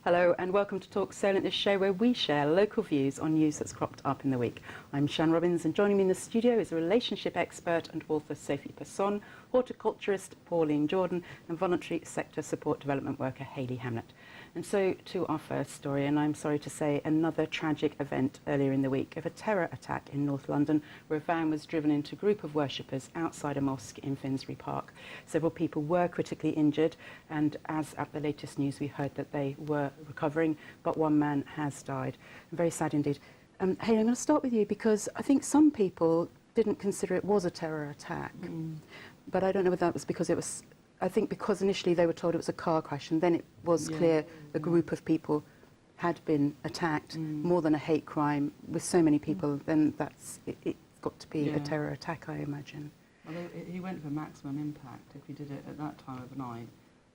Hello and welcome to Talk Salient, this show where we share local views on news that's cropped up in the week. I'm Shan Robbins, and joining me in the studio is a relationship expert and author Sophie Pesson, horticulturist Pauline Jordan and voluntary sector support development worker Hayley Hamlet. And so to our first story, and I'm sorry to say another tragic event earlier in the week of a terror attack in North London where a van was driven into a group of worshippers outside a mosque in Finsbury Park. Several people were critically injured, and as at the latest news we heard that they were recovering, but one man has died. Very sad indeed. Hayley, I'm going to start with you because I think some people didn't consider it was a terror attack, but I don't know whether that was because it was, I think because initially they were told it was a car crash, and then it was clear a group of people had been attacked, more than a hate crime with so many people, then it's got to be a terror attack, I imagine. Well, he went for maximum impact if he did it at that time of night,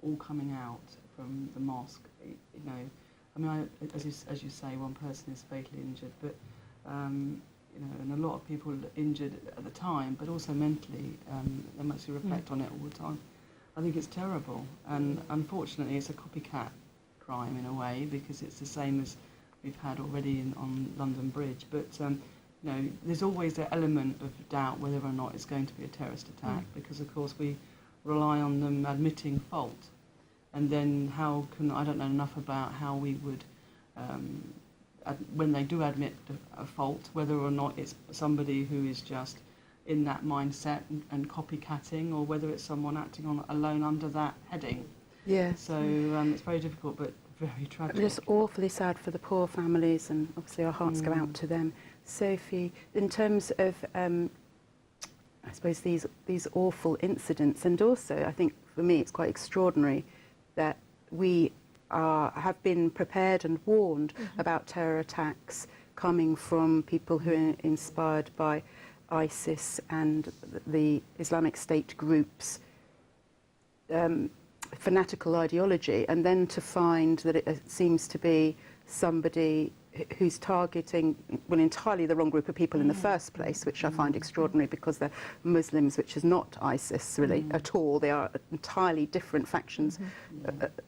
all coming out from the mosque. You know, I mean, as you say, one person is fatally injured, but you know, and a lot of people injured at the time, but also mentally. They mostly reflect on it all the time. I think it's terrible, and unfortunately, it's a copycat crime in a way, because it's the same as we've had already on London Bridge. But you know, there's always an element of doubt whether or not it's going to be a terrorist attack, because of course we rely on them admitting fault. And then how can, I don't know enough about how we would, when they do admit a fault, whether or not it's somebody who is just in that mindset and copycatting, or whether it's someone acting on alone under that heading. Yeah. So it's very difficult, but very tragic. It's awfully sad for the poor families, and obviously our hearts go out to them. Sophie, in terms of, I suppose, these awful incidents, and also I think for me it's quite extraordinary that we have been prepared and warned about terror attacks coming from people who are inspired by ISIS and the Islamic State groups' fanatical ideology, and then to find that it seems to be somebody who's targeting, well, entirely the wrong group of people in the first place, which I find extraordinary, because they're Muslims, which is not ISIS really at all. They are entirely different factions.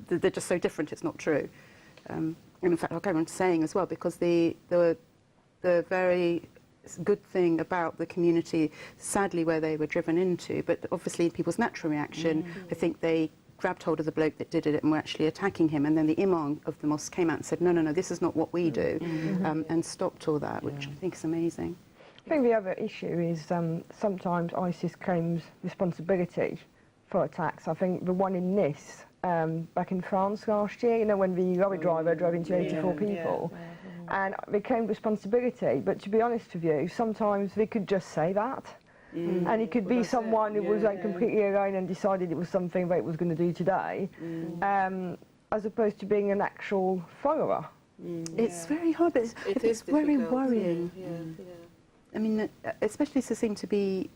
They're just so different, it's not true. And in fact, I'll go on saying as well, because the very good thing about the community, sadly where they were driven into, but obviously people's natural reaction, I think they grabbed hold of the bloke that did it and were actually attacking him, and then the imam of the mosque came out and said, no, this is not what we do, and stopped all that, which I think is amazing. I think the other issue is sometimes ISIS claims responsibility for attacks. I think the one in Nice, back in France last year, you know, when the lorry driver drove into 84 people, and they claimed responsibility, but to be honest with you, sometimes they could just say that. And it could be someone who was completely alone and decided it was something that it was going to do today, as opposed to being an actual follower. It's very hard, but it's very worrying. I mean, especially to seem to be,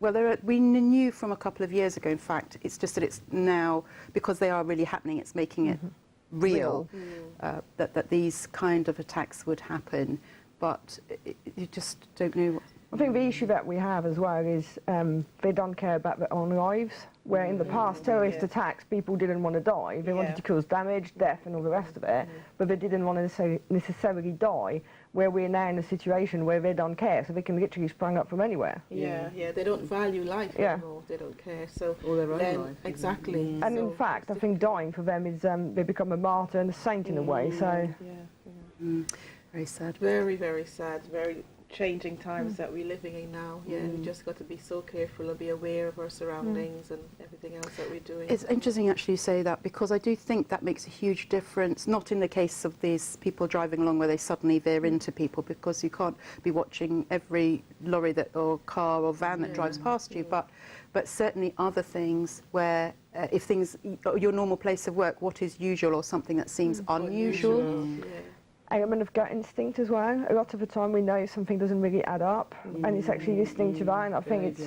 well, we knew from a couple of years ago, in fact, it's just that it's now, because they are really happening, it's making it real, that these kind of attacks would happen, but you just don't know. I think the issue that we have as well is they don't care about their own lives, where in the past terrorist attacks people didn't want to die, they wanted to cause damage, death and all the rest of it, but they didn't want to necessarily die, where we're now in a situation where they don't care, so they can literally spring up from anywhere. They don't value life anymore, they don't care, so or their own life. Exactly. And in fact, I think dying for them is, they become a martyr and a saint in a way, so... Very sad. Very, very sad, very changing times that we're living in now. We just got to be so careful and be aware of our surroundings and everything else that we're doing. It's interesting actually you say that, because I do think that makes a huge difference, not in the case of these people driving along where they suddenly veer into people, because you can't be watching every lorry or car or van that drives past you, but certainly other things where if things, your normal place of work, what is usual or something that seems unusual. Element of gut instinct as well. A lot of the time we know something doesn't really add up, and it's actually listening to that, and I think it's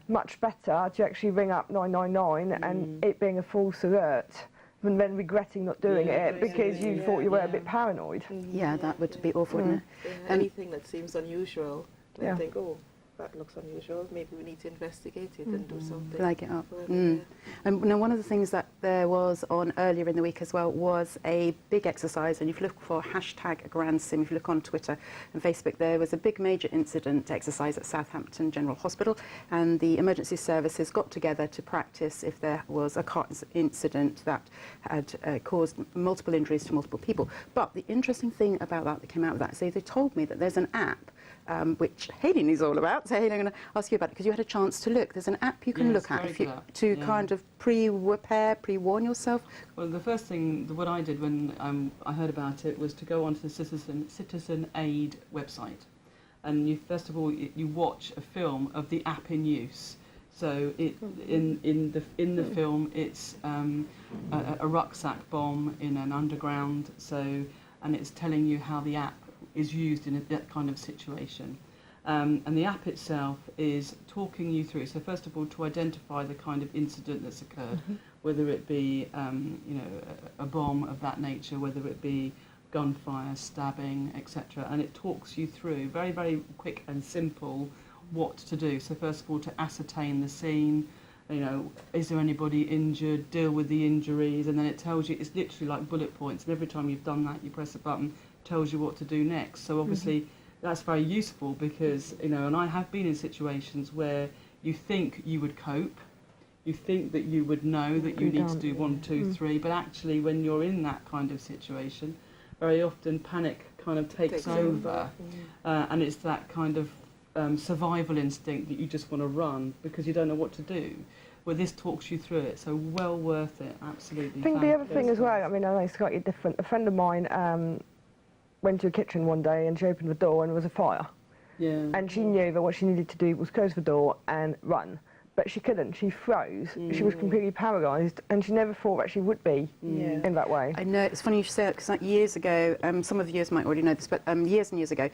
much better to actually ring up 999 and it being a false alert than then regretting not doing it because you thought you were a bit paranoid. Yeah, that would be awful, wouldn't it? Anything that seems unusual, I think, oh, that looks unusual. Maybe we need to investigate it and do something. Flag it up. Whatever, Mm. yeah. And now one of the things that there was on earlier in the week as well was a big exercise, and if you look for hashtag Grand Sim, if you look on Twitter and Facebook, there was a big major incident exercise at Southampton General Hospital, and the emergency services got together to practice if there was a car incident that had caused multiple injuries to multiple people. But the interesting thing about that came out of that, so they told me that there's an app which Hayley knows all about. So Hayley, I'm going to ask you about it because you had a chance to look. There's an app you can Yes, look at very if you, good app, to yeah. kind of pre-prepare, pre-warn yourself. Well, the first thing, what I did when I heard about it was to go onto the Citizen Aid website. And you, first of all, you watch a film of the app in use. So in the film, it's a rucksack bomb in an underground. And it's telling you how the app is used in that kind of situation. And the app itself is talking you through. So first of all, to identify the kind of incident that's occurred, whether it be a bomb of that nature, whether it be gunfire, stabbing, etc. And it talks you through very, very quick and simple what to do. So first of all, to ascertain the scene, is there anybody injured, deal with the injuries, and then it tells you, it's literally like bullet points, and every time you've done that, you press a button, it tells you what to do next. So obviously that's very useful because, and I have been in situations where you think you would cope, you think that you would know that you need to do 1, 2, 3, but actually when you're in that kind of situation, very often panic kind of takes over, and it's that kind of survival instinct that you just want to run because you don't know what to do. Well, this talks you through it, so well worth it, absolutely. I think the other thing as well, I mean, I know it's slightly different. A friend of mine went to a kitchen one day and she opened the door and there was a fire. Yeah. And she knew that what she needed to do was close the door and run. But she couldn't, she froze. She was completely paralysed and she never thought that she would be in that way. I know, it's funny you should say that because like years ago, some of you might already know this, but years and years ago,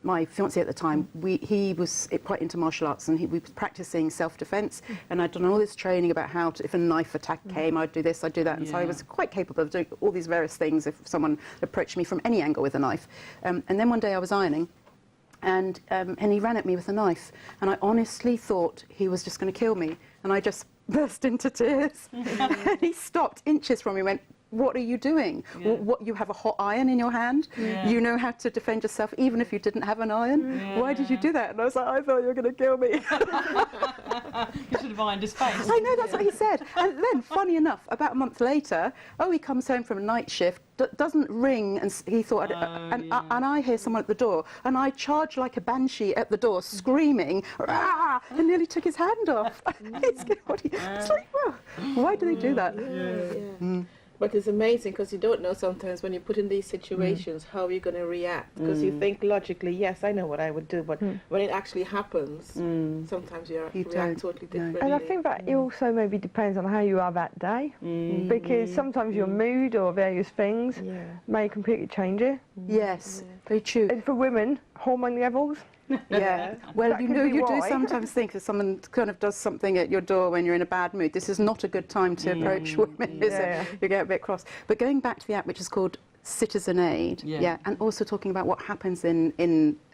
my fiancé at the time, he was quite into martial arts and we was practicing self-defence, and I'd done all this training about how to, if a knife attack came, I'd do this, I'd do that, and so I was quite capable of doing all these various things if someone approached me from any angle with a knife. And then one day I was ironing, and he ran at me with a knife, and I honestly thought he was just going to kill me, and I just burst into tears. And he stopped inches from me and went, "What are you doing? Yeah. What, you have a hot iron in your hand? Yeah. You know how to defend yourself even if you didn't have an iron? Yeah. Why did you do that?" And I was like, "I thought you were going to kill me." You should have ironed his face. I know, that's what he said. And then, funny enough, about a month later, he comes home from a night shift, doesn't ring, and he thought, and I hear someone at the door, and I charge like a banshee at the door, screaming, "Rah!" and nearly took his hand off. It's like, well, why do they do that? But it's amazing because you don't know sometimes when you put in these situations how you're going to react, because you think logically, yes, I know what I would do, but when it actually happens, sometimes you react totally differently. And I think that it also maybe depends on how you are that day, because sometimes your mood or various things may completely change it. Yes, very true. And for women, hormone levels. Yeah, well, That you could know, be you do why. sometimes think if someone kind of does something at your door when you're in a bad mood, this is not a good time to approach women, is Yeah. it? You get a bit cross. But going back to the app, which is called Citizen Aid, and also talking about what happens in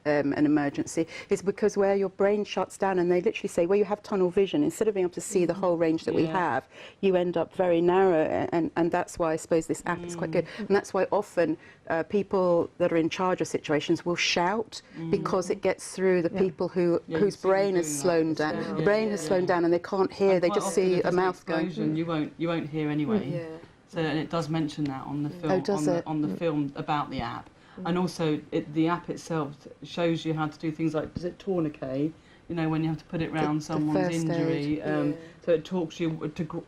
an emergency, is because where your brain shuts down and they literally say, where you have tunnel vision, instead of being able to see the whole range that we have, you end up very narrow, and that's why I suppose this app is quite good. And that's why often people that are in charge of situations will shout because it gets through the people whose brain has slowed down. The brain has slowed down and they can't hear, And they quite just often see if a there's an mouth going. explosion, you won't hear anyway. Yeah. So, and it does mention that on the film, does it? on the film about the app, and also the app itself shows you how to do things like, is it tourniquet? You know, when you have to put it around someone's first injury. aid. So it talks you to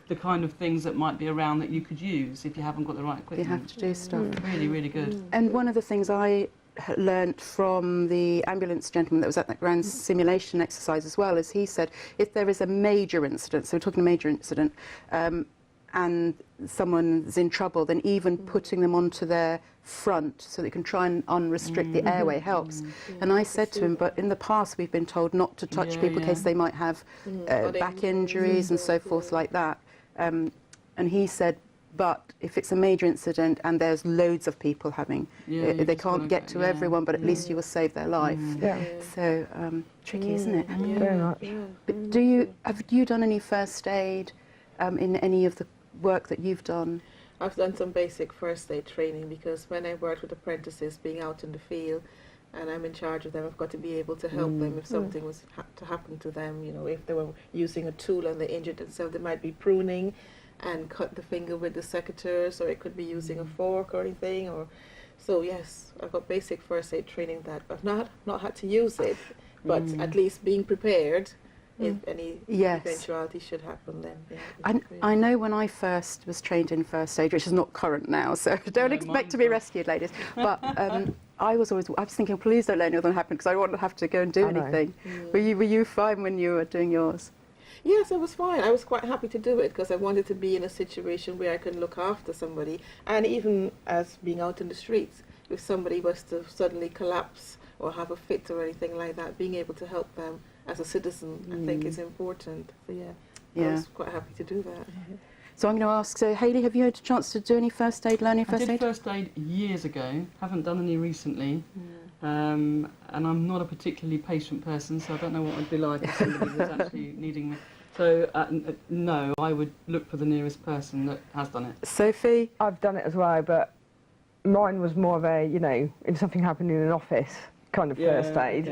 the kind of things that might be around that you could use if you haven't got the right You equipment. have to do stuff. Really, really good. And one of the things I learnt from the ambulance gentleman that was at that grand simulation exercise as well is he said if there is a major incident, so we're talking a major incident, and someone's in trouble, then even putting them onto their front so they can try and unrestrict the airway helps. And I said to him, but in the past we've been told not to touch people in case they might have back injuries and so forth like that. And he said, But if it's a major incident and there's loads of people having, Yeah, you they just gotta can't get to yeah. everyone, but at least you will save their life. Yeah. So tricky, isn't it? Very much. But have you done any first aid in any of the work that you've done? I've done some basic first aid training because when I worked with apprentices, being out in the field, and I'm in charge of them, I've got to be able to help them if something was to happen to them. You know, if they were using a tool and they injured themselves, they might be pruning and cut the finger with the secateurs, or it could be using a fork or anything. Or so yes, I've got basic first aid training that I've not had to use it, but at least being prepared. If any eventuality should happen, then I know when I first was trained in first aid, which is not current now, so don't expect to be rescued, ladies. But I was thinking, please don't let anything happen because I don't want to have to go and do anything. Were you fine when you were doing yours? Yes, I was fine. I was quite happy to do it because I wanted to be in a situation where I can look after somebody, and even as being out in the streets, if somebody was to suddenly collapse or have a fit or anything like that, being able to help them as a citizen, I think is important. So I was quite happy to do that. So I'm going to ask, so Hayley, have you had a chance to do any first aid, learning I first did aid? first aid years ago, haven't done any recently, and I'm not a particularly patient person, so I don't know what I'd be like if somebody was actually needing me. So no, I would look for the nearest person that has done it. Sophie? I've done it as well, but mine was more of a, you know, if something happened in an office kind of first aid.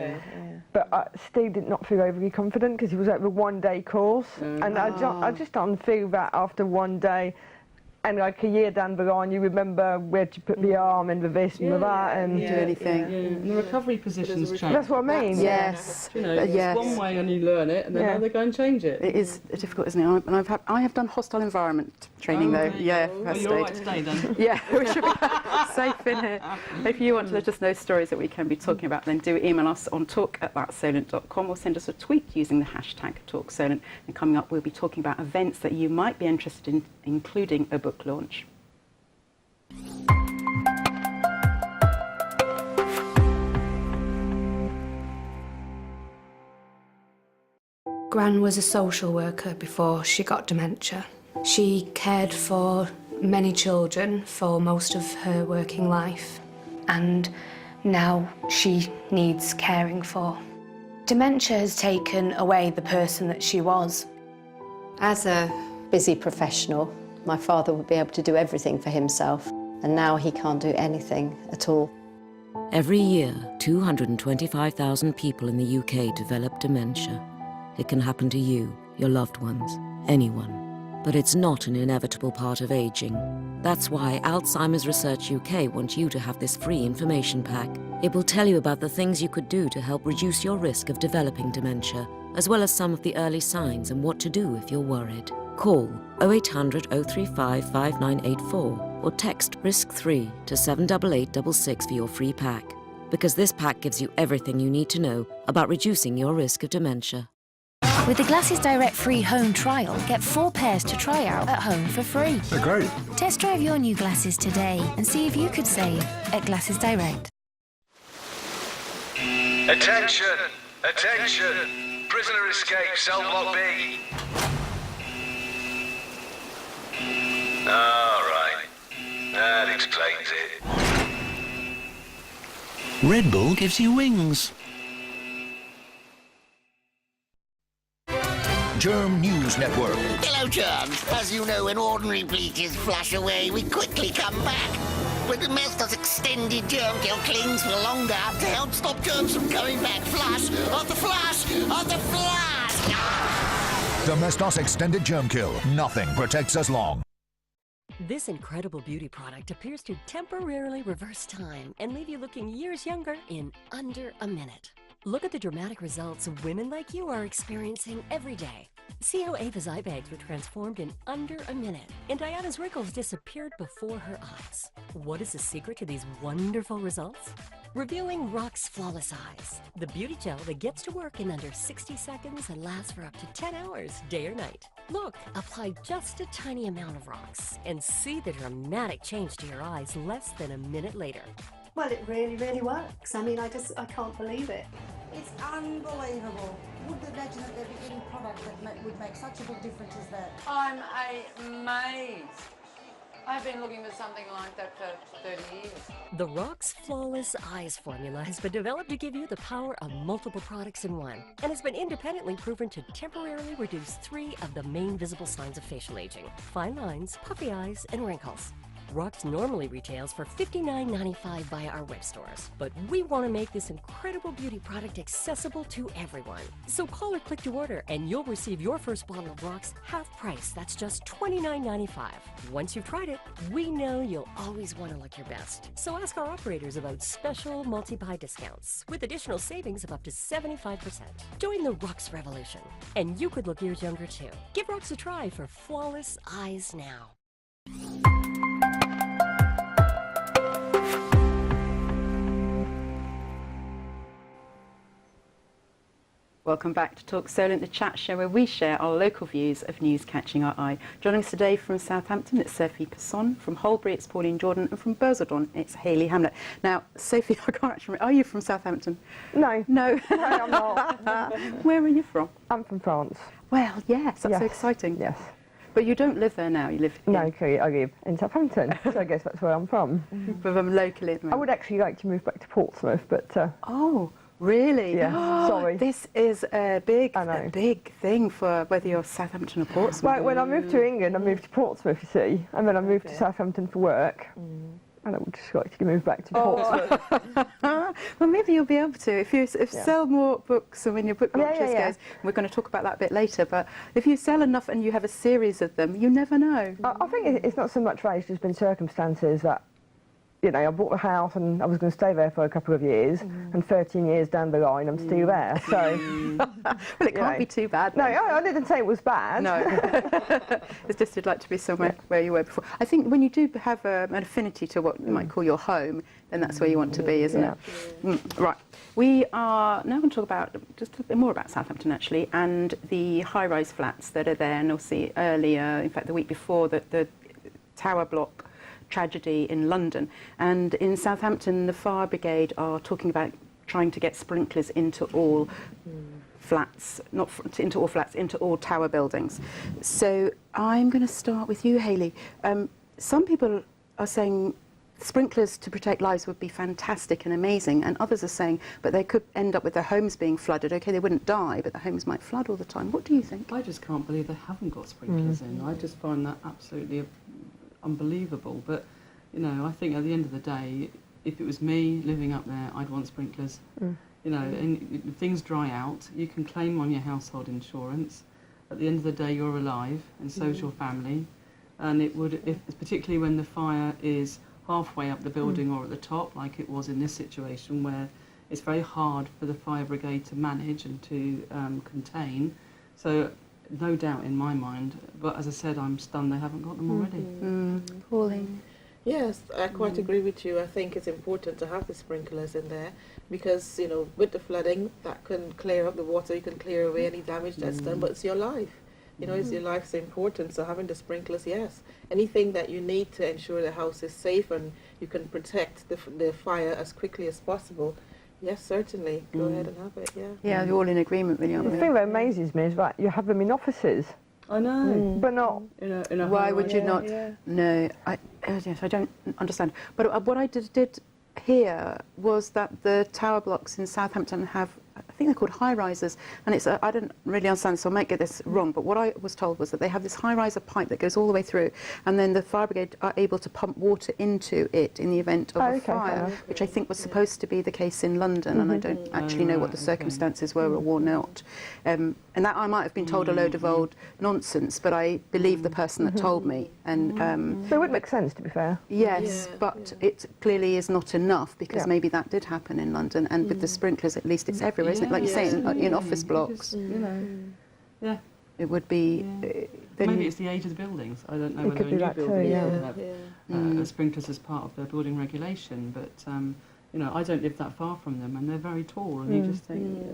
But Steve did not feel overly confident because he was over a one-day course, and I just don't feel that after one day, and like a year down the line, you remember where to put the arm and the this and the that, and do anything. And the recovery positions change. that's what I mean. Yes. You know, it's one way and you learn it, and then now they go and change it. It is difficult, isn't it? And I have done hostile environment training though. Yeah, Well, first you're all aid. right today then. Yeah, we should be safe in here. If you want to let us know stories that we can be talking about, then do email us on talk@thatsolent.com or send us a tweet using the hashtag TalkSolent. And coming up, we'll be talking about events that you might be interested in, including a book launch. Gran was a social worker before she got dementia. She cared for many children for most of her working life, and now she needs caring for. Dementia has taken away the person that she was. As a busy professional, my father would be able to do everything for himself, and now he can't do anything at all. Every year, 225,000 people in the UK develop dementia. It can happen to you, your loved ones, anyone. But it's not an inevitable part of aging. That's why Alzheimer's Research UK wants you to have this free information pack. It will tell you about the things you could do to help reduce your risk of developing dementia, as well as some of the early signs and what to do if you're worried. Call 0800 035 5984 or text RISK3 to 78866 for your free pack. Because this pack gives you everything you need to know about reducing your risk of dementia. With the Glasses Direct free home trial, get 4 pairs to try out at home for free. They're great. Test drive your new glasses today and see if you could save at Glasses Direct. Attention! Attention! Prisoner escape, cell block B. All right. That explains it. Red Bull gives you wings. Germ News Network. Hello, germs. As you know, when ordinary bleaches flush away, we quickly come back. But Domestos Extended Germ Kill clings for longer to help stop germs from coming back. Flush after flush after flush. Domestos Extended Germ Kill. Nothing protects us long. This incredible beauty product appears to temporarily reverse time and leave you looking years younger in under a minute. Look at the dramatic results women like you are experiencing every day. See how Ava's eye bags were transformed in under a minute, and Diana's wrinkles disappeared before her eyes. What is the secret to these wonderful results? Reviewing Rox Flawless Eyes, the beauty gel that gets to work in under 60 seconds and lasts for up to 10 hours, day or night. Look, apply just a tiny amount of Rox and see the dramatic change to your eyes less than a minute later. Well, it really, really works. I mean, I can't believe it. It's unbelievable. Wouldn't imagine that there'd be any product that would make such a big difference as that. I'm amazed. I've been looking for something like that for 30 years. The Rox Flawless Eyes formula has been developed to give you the power of multiple products in one, and has been independently proven to temporarily reduce 3 of the main visible signs of facial aging: fine lines, puffy eyes, and wrinkles. Rox normally retails for $59.95 via our web stores, but we want to make this incredible beauty product accessible to everyone. So call or click to order, and you'll receive your first bottle of Rox half price. That's just $29.95. Once you've tried it, we know you'll always want to look your best. So ask our operators about special multi-buy discounts with additional savings of up to 75%. Join the Rox revolution, and you could look years younger too. Give Rox a try for flawless eyes now. Welcome back to Talk Solent, the chat show where we share our local views of news catching our eye. Joining us today from Southampton, it's Sophie Pesson. From Holbury, it's Pauline Jordan. And from Bursledon, it's Hayley Hamlet. Now, Sophie, I can't actually remember. Are you from Southampton? No. No? No, I'm not. Where are you from? I'm from France. Well, yes, that's so exciting. Yes. But you don't live there now, you live in... No, I live in Southampton, so I guess that's where I'm from. But I'm locally at the moment. I would actually like to move back to Portsmouth, but... Oh, really? Yeah, sorry. This is a big thing for whether you're Southampton or Portsmouth. Right, when I moved to England, I moved to Portsmouth, you see, and then I moved to Southampton for work. And I would just like to move back to Portsmouth. Well, maybe you'll be able to if you sell more books, and when your book launches goes. We're going to talk about that a bit later. But if you sell enough and you have a series of them, you never know. I think it's not so much that, it's just been circumstances that, you know, I bought a house and I was going to stay there for a couple of years, and 13 years down the line, I'm still there. So, well, it can't be too bad. No, I didn't say it was bad. No, it's just you'd like to be somewhere where you were before. I think when you do have an affinity to what you might call your home, then that's where you want to be, isn't it? Right. We are now going to talk about just a bit more about Southampton, actually, and the high-rise flats that are there. And you'll see earlier, in fact, the week before, that the Tower Block tragedy in London, and in Southampton the fire brigade are talking about trying to get sprinklers into all flats, not into all flats, into all tower buildings. So I'm going to start with you, Hayley. Some people are saying sprinklers to protect lives would be fantastic and amazing, and others are saying but they could end up with their homes being flooded. Okay, they wouldn't die, but the homes might flood all the time. What do you think? I just can't believe they haven't got sprinklers in. I just find that absolutely unbelievable. But you know, I think at the end of the day, if it was me living up there, I'd want sprinklers. You know, and if things dry out, you can claim on your household insurance. At the end of the day, you're alive, and so is your family. And it would, particularly when the fire is halfway up the building or at the top, like it was in this situation, where it's very hard for the fire brigade to manage and to contain. So no doubt in my mind, but as I said, I'm stunned they haven't got them already. Pauline? Yes, I quite agree with you. I think it's important to have the sprinklers in there because, you know, with the flooding, that can clear up the water, you can clear away any damage that's done, but it's your life. You know, it's your life's important, so having the sprinklers, yes. Anything that you need to ensure the house is safe and you can protect the fire as quickly as possible, yes, certainly. Go ahead and have it, Yeah, you're all in agreement, really, aren't we? The thing that amazes me is that you have them in offices. I know. But not... In a Why would you not? No, yes, I don't understand. But what I did hear was that the tower blocks in Southampton have, I think they're called high-risers, and it's I don't really understand, so I might get this wrong, but what I was told was that they have this high-riser pipe that goes all the way through, and then the fire brigade are able to pump water into it in the event of a fire, which I think was supposed to be the case in London, and I don't actually know what the circumstances were or not. And that I might have been told a load of old nonsense, but I believe the person that told me. And so it would make sense, to be fair. Yes, but it clearly is not enough, because maybe that did happen in London, and with the sprinklers, at least it's everywhere, isn't it? Like you say, in office blocks. You know, it would be... maybe it's the age of the buildings. I don't know whether a new building have sprinklers as part of their building regulation, but you know, I don't live that far from them, and they're very tall, and you just think,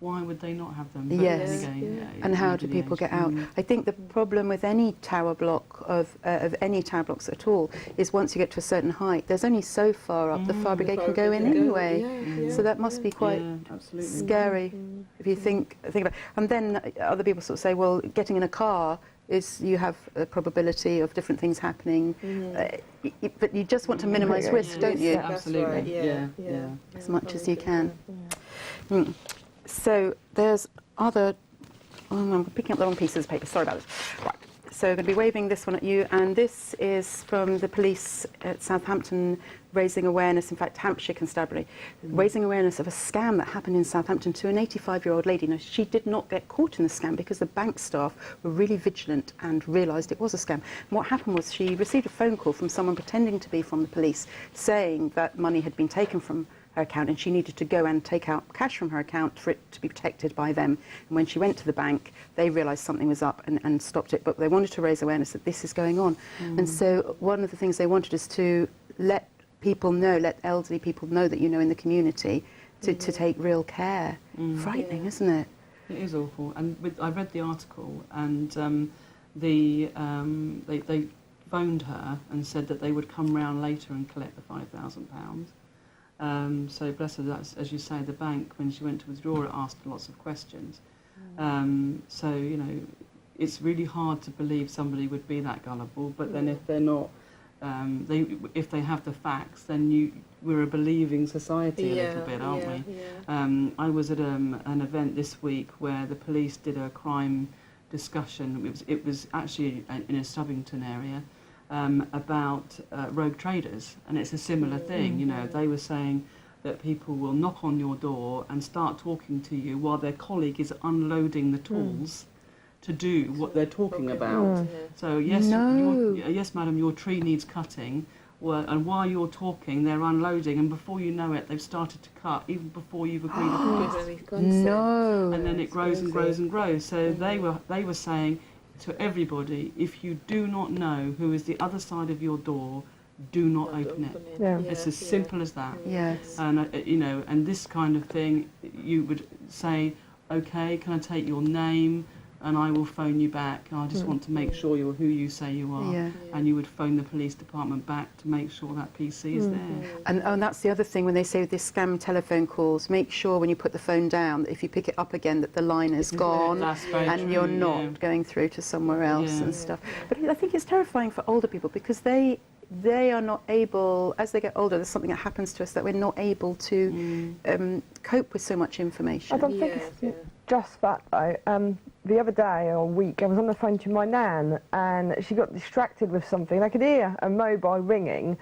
why would they not have them? But yes, then again, and how do people get out? I think the problem with any tower block of any tower blocks at all is once you get to a certain height, there's only so far up the fire brigade can go in anyway. So that must be quite scary if you think about it. And then other people sort of say, well, getting in a car is you have a probability of different things happening, but you just want to minimise risk, don't you? Absolutely. Right, Yeah. As much as you can. So there's other. Oh, I'm picking up the wrong pieces of paper. Sorry about this. Right. So I'm going to be waving this one at you, and this is from the police at Southampton raising awareness, in fact Hampshire Constabulary, raising awareness of a scam that happened in Southampton to an 85-year-old lady. Now, she did not get caught in the scam because the bank staff were really vigilant and realised it was a scam. And what happened was she received a phone call from someone pretending to be from the police saying that money had been taken from her account and she needed to go and take out cash from her account for it to be protected by them. And when she went to the bank, they realised something was up and stopped it, but they wanted to raise awareness that this is going on. And so one of the things they wanted is to let people know, let elderly people know that you know in the community to take real care. Frightening, isn't it? It is awful. And I read the article, and they phoned her and said that they would come round later and collect the £5,000. So bless her, that's, as you say, the bank, when she went to withdraw it, asked lots of questions. So, you know, it's really hard to believe somebody would be that gullible, but then if they're not, if they have the facts, then we're a believing society a little bit, aren't we? I was at an event this week where the police did a crime discussion. It was actually in a Stubbington area, about rogue traders, and it's a similar thing. You know, they were saying that people will knock on your door and start talking to you while their colleague is unloading the tools to do what they're talking about. So yes, yes, madam, your tree needs cutting. Well, and while you're talking, they're unloading, and before you know it, they've started to cut, even before you've agreed a price. No. And then it grows and grows and grows. So they were saying to everybody, if you do not know who is the other side of your door, do not open it. It's as simple as that. Yes. And you know, and this kind of thing, you would say, okay, can I take your name? And I will phone you back. I just want to make sure you're who you say you are. And you would phone the police department back to make sure that PC is there. And that's the other thing when they say this scam telephone calls, make sure when you put the phone down that if you pick it up again that the line is gone and you're not going through to somewhere else and stuff. But I think it's terrifying for older people because they are not able, as they get older, there's something that happens to us that we're not able to cope with so much information. I don't think it's just that though. The other day or week I was on the phone to my nan and she got distracted with something. I could hear a mobile ringing.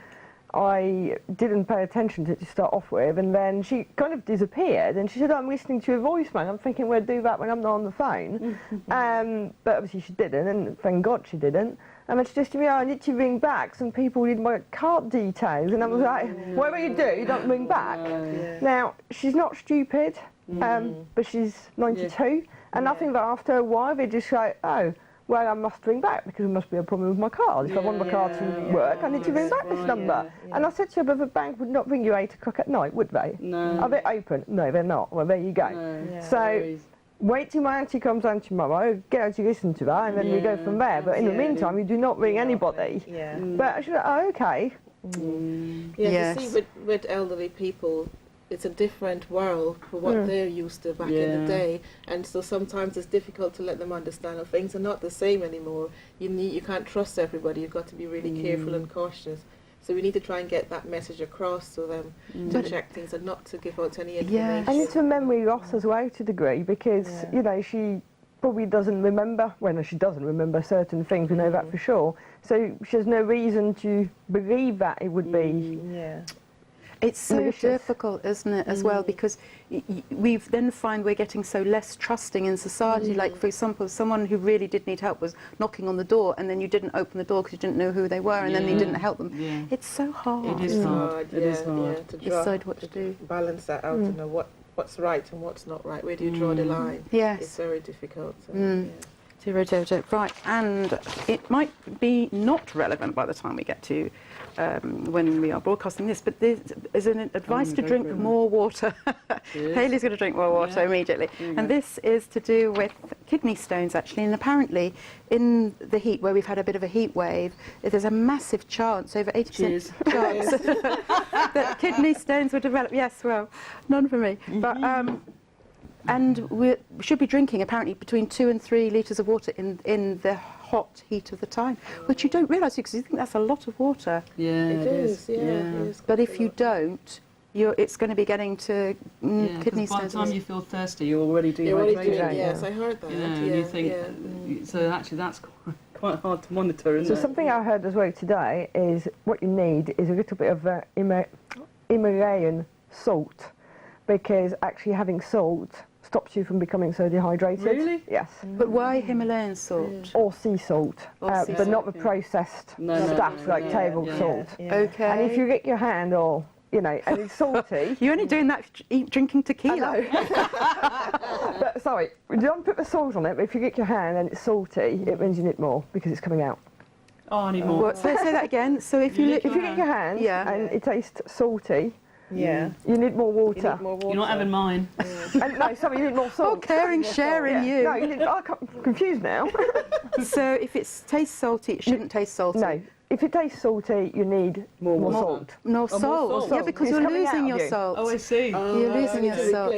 I didn't pay attention to it to start off with, and then she kind of disappeared and she said, I'm listening to a voicemail. I'm thinking, well, do that when I'm not on the phone. But obviously she didn't, and thank God she didn't. And then she just said, I need to ring back. Some people need my card details. And I was like, whatever you do, don't ring back. Now, she's not stupid, but she's 92. And I think that after a while, they just say, oh, well, I must ring back because there must be a problem with my card. If I want my card to work, I need to ring back this number. And I said to her, but the bank would not ring you 8 o'clock at night, would they? No. Are they open? No, they're not. Well, there you go. So wait till my auntie comes down tomorrow, get her to listen to that, and then we go from there. But in the meantime, you do not ring anybody. But she said, oh, okay. You see, with elderly people, it's a different world for what they're used to back in the day, and so sometimes it's difficult to let them understand that things are not the same anymore. You can't trust everybody. You've got to be really careful and cautious. So we need to try and get that message across to them to check things and not to give out any information. And it's a memory loss as well to a degree because you know she probably doesn't remember. Well, she doesn't remember certain things. We know that for sure. So she has no reason to believe that it would be. It's so difficult, isn't it, as well, because we then find we're getting so less trusting in society. Like, for example, someone who really did need help was knocking on the door, and then you didn't open the door because you didn't know who they were, and then you didn't help them. It's so hard. It is hard. It is hard. To decide what to do. Balance that out, to know what's right and what's not right. Where do you draw the line? It's very difficult. So, Right, and it might be not relevant by the time we get to when we are broadcasting this, but there's an advice to drink more water. Hayley's going to drink more water immediately. And this is to do with kidney stones, actually. And apparently, in the heat, where we've had a bit of a heat wave, there's a massive chance, over 80% chance, that kidney stones will develop. Yes, well, none for me. But and we should be drinking apparently between 2 and 3 litres of water in the hot heat of the time, which you don't realise because you think that's a lot of water. Yeah, It is, yeah. It is But quite if a you lot. don't, it's going to be getting to Yeah, kidney 'cause by the stones. time you feel thirsty, you're already dehydrated. You're already doing, Yeah. yes, I heard that. You know, and you think, so actually that's quite hard to monitor, isn't So it? something I heard as well today is what you need is a little bit of Himalayan salt, because actually having salt stops you from becoming so dehydrated. Really? Yes. But why Himalayan salt? Or sea salt, Or sea but not the salt, yeah. processed No, no, stuff no, like yeah, table yeah. salt. Okay. And if you get your hand all, you know, and it's salty. You're only doing that if you drinking tequila. But sorry, you don't put the salt on it, but if you get your hand and it's salty, it means you need more because it's coming out. Oh, I need more. What, say that again. So if you If you get your hand Yeah. and it tastes salty, Yeah. you need more You water. need more water. You're not having mine. And, no, sorry, you need more salt. Oh, caring, sharing you. No, you need, I'm confused now. So if it tastes salty, it shouldn't taste salty. No, if it tastes salty, you need more salt. No salt. salt. Yeah, because It's you're coming out losing of your you. salt. Oh, I see. You're losing your salt.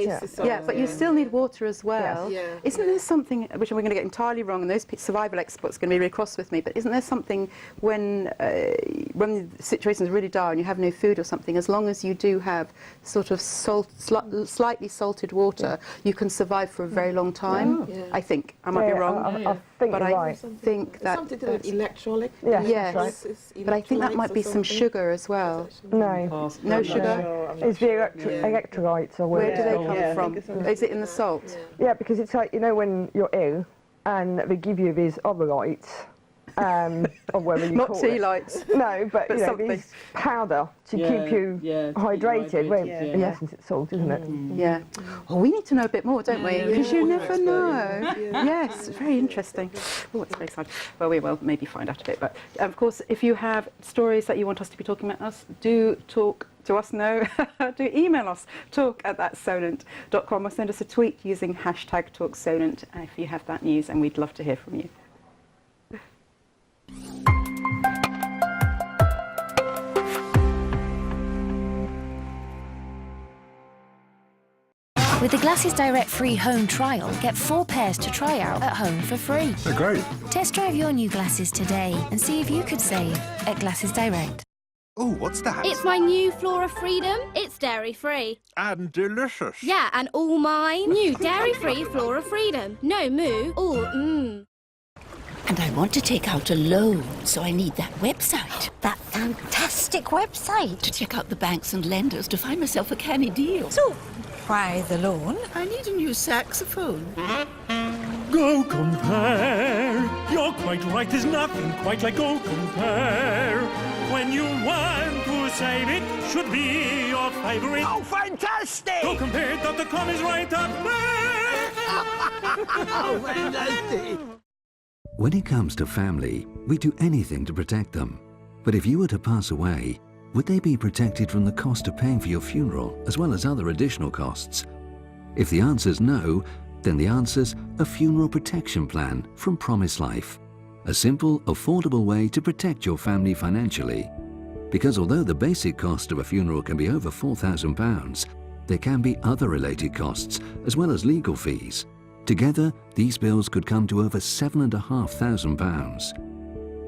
Yeah, but you still need water as well. Yes. Yeah. Isn't there something, which we're going to get entirely wrong, and those survival experts are going to be really cross with me, but isn't there something when the situation is really dire and you have no food or something, as long as you do have sort of slightly salted water, you can survive for a very long time, Yeah. I think. I might be wrong. I think but you're I right. think that... Something to do with electrolyte. Yes, Yes, that's right. but I think that might be some sugar as well. No, No sugar? it's the electrolytes or Where do they Yeah. come Yeah, I from? think it's Is it in the salt? Yeah, because it's like, you know, when you're ill and they give you these ovolytes, or whatever you Not call tea it. lights. No, but, But you know, something. these powder to Yeah, keep you yeah, to keep you hydrated. Well, hydrated, in yeah. essence, it's salt, isn't it? Yeah. Well, we need to know a bit more, don't we? Yeah, Because yeah. you More never expert. know. Yes, very interesting. Oh, it's very exciting. Well, we will maybe find out a bit. But of course, if you have stories that you want us to be talking about us, do talk to us now. Do email us, talk@thatsolent.com, or send us a tweet using #TalkSolent if you have that news, and we'd love to hear from you. With the Glasses Direct free home trial, get 4 pairs to try out at home for free. They're great. Test drive your new glasses today and see if you could save at Glasses Direct. Oh, what's that? It's my new Flora Freedom. It's dairy-free. And delicious. Yeah, and all mine. New dairy-free Flora Freedom. No moo, all mmm. And I want to take out a loan, so I need that website. That fantastic website. To check out the banks and lenders to find myself a canny deal. So, why the loan? I need a new saxophone. Go Compare! You're quite right, there's nothing quite like Go Compare. When you want to save, it should be your favorite. Oh, fantastic! GoCompare.com is right up there! Oh, fantastic! When it comes to family, we do anything to protect them. But if you were to pass away, would they be protected from the cost of paying for your funeral, as well as other additional costs? If the answer's no, then the answer's a funeral protection plan from Promise Life. A simple, affordable way to protect your family financially. Because although the basic cost of a funeral can be over £4,000, there can be other related costs, as well as legal fees. Together, these bills could come to over £7,500.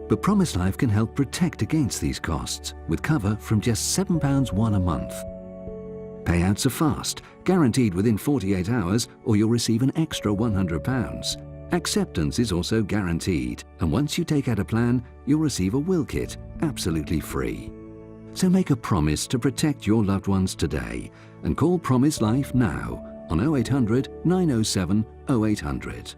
But Promise Life can help protect against these costs with cover from just £7.1 a month. Payouts are fast, guaranteed within 48 hours, or you'll receive an extra £100. Acceptance is also guaranteed, and once you take out a plan, you'll receive a will kit, absolutely free. So make a promise to protect your loved ones today, and call Promise Life now on 0800 907 0800.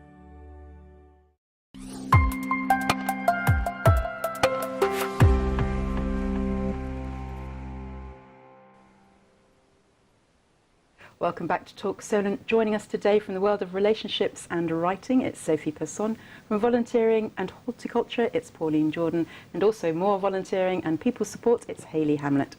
Welcome back to Talk Solent. Joining us today from the world of relationships and writing, it's Sophie Persson. From volunteering and horticulture, it's Pauline Jordan. And also more volunteering and people support, it's Hayley Hamlet.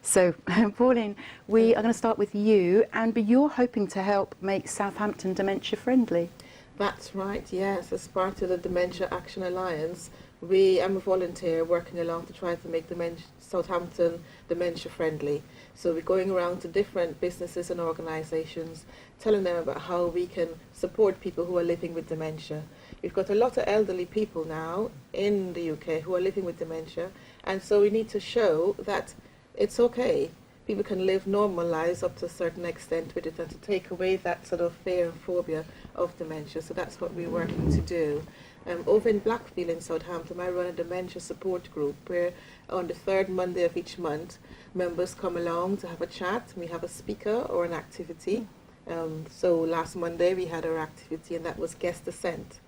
So, Pauline, we are going to start with you, and you're hoping to help make Southampton dementia friendly. That's right, yes. As part of the Dementia Action Alliance, I'm a volunteer working along to try to make Southampton dementia friendly. So we're going around to different businesses and organisations, telling them about how we can support people who are living with dementia. we've got a lot of elderly people now in the UK who are living with dementia, and so we need to show that it's okay. People can live normal lives up to a certain extent with it, and to take away that sort of fear and phobia of dementia. So that's what we're working to do. Over in Blackfield in Southampton, I run a dementia support group where on the third Monday of each month, members come along to have a chat. We have a speaker or an activity. So last Monday we had our activity, and that was guest assent.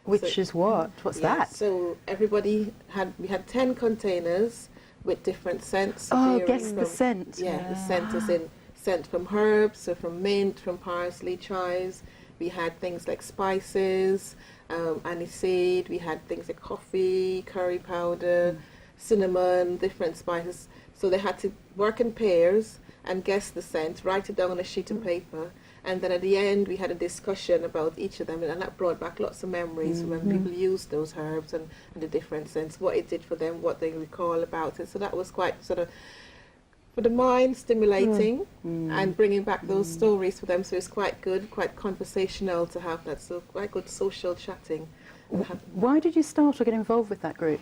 Which is what? What's that? So we had 10 containers with different scents. Oh, guess the scent. Yeah, the scent is in scent from herbs, so from mint, from parsley, chives. We had things like spices, aniseed. We had things like coffee, curry powder, cinnamon, different spices. So they had to work in pairs and guess the scent, write it down on a sheet of paper, and then at the end we had a discussion about each of them, and that brought back lots of memories when people used those herbs and the different scents, what it did for them, what they recall about it. So that was quite sort of, for the mind, stimulating and bringing back those stories for them. So it's quite good, quite conversational to have that, so quite good social chatting. Why did you start or get involved with that group?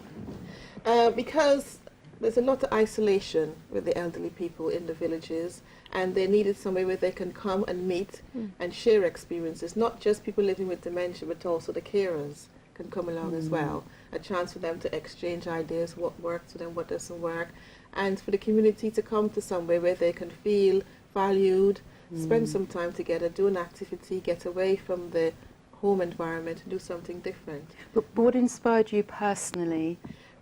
Because there's a lot of isolation with the elderly people in the villages, and they needed somewhere where they can come and meet and share experiences. Not just people living with dementia, but also the carers can come along as well. A chance for them to exchange ideas, what works for them, what doesn't work, and for the community to come to somewhere where they can feel valued, spend some time together, do an activity, get away from the home environment and do something different. But what inspired you personally?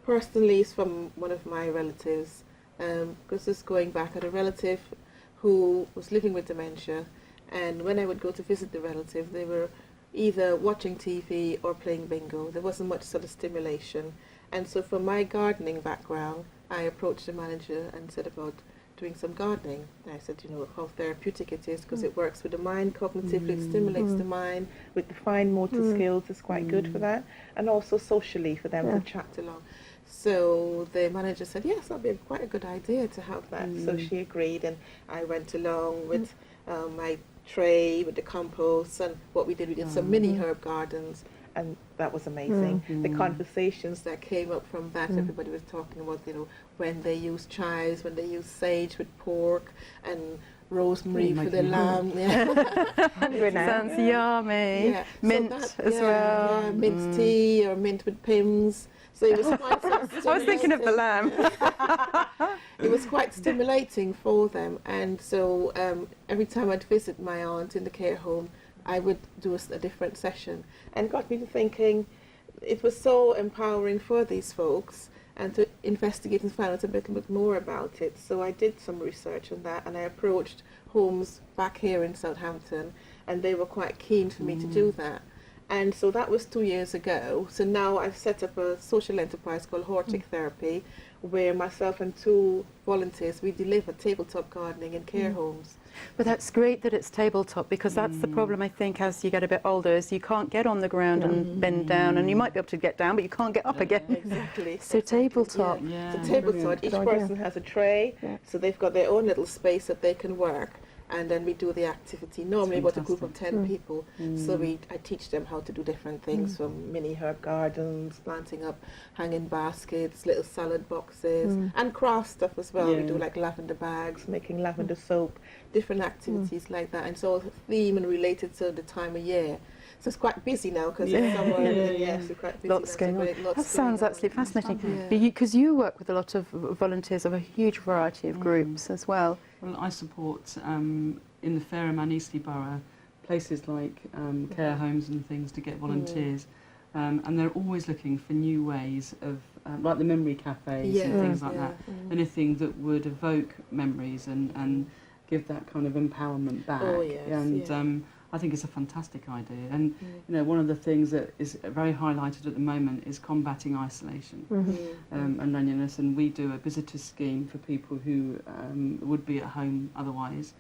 Personally, it's from one of my relatives, because this going back, I had a relative who was living with dementia, and when I would go to visit the relative, they were either watching TV or playing bingo. There wasn't much sort of stimulation, and so from my gardening background, I approached the manager and said about doing some gardening. And I said, you know, how therapeutic it is, because it works with the mind cognitively, it stimulates the mind, with the fine motor skills, it's quite good for that, and also socially for them to chat along. So the manager said, yes, that'd be quite a good idea to have that. So she agreed, and I went along with my tray, with the compost, and what we did some mini herb gardens, and that was amazing. The conversations that came up from that, everybody was talking about, you know, when they use chives, when they use sage with pork, and rosemary for the lamb. Sounds yummy. Yeah. Mint as well. Yeah, mint tea or mint with pims. So it was quite I was thinking of the lamb. It was quite stimulating for them, and so every time I'd visit my aunt in the care home, I would do a different session, and got me to thinking it was so empowering for these folks, and to investigate and find out a bit more about it. So I did some research on that, and I approached homes back here in Southampton, and they were quite keen for me to do that. And so that was 2 years ago. So now I've set up a social enterprise called Hortic Therapy, where myself and 2 volunteers, we deliver tabletop gardening in care homes. But that's great that it's tabletop, because that's the problem, I think, as you get a bit older, is you can't get on the ground and bend down, and you might be able to get down, but you can't get up again. Exactly. So tabletop. So tabletop, each person has a tray, so they've got their own little space that they can work. And then we do the activity, normally about a group of 10 people. So I teach them how to do different things, from mini herb gardens, planting up hanging baskets, little salad boxes, and craft stuff as well. We do like lavender bags, making lavender soap, different activities like that. And it's all theme and related to the time of year. So it's quite busy now, because it's summer, and yes, it's quite busy. Lots going on. That sounds absolutely fascinating. Because you work with a lot of volunteers of a huge variety of groups as well. Well, I support in the Fareham and Eastleigh Borough places like care homes and things to get volunteers, and they're always looking for new ways of, like the memory cafes and things like that, anything that would evoke memories and give that kind of empowerment back. I think it's a fantastic idea, and you know, one of the things that is very highlighted at the moment is combating isolation and loneliness, and we do a visitor scheme for people who would be at home otherwise,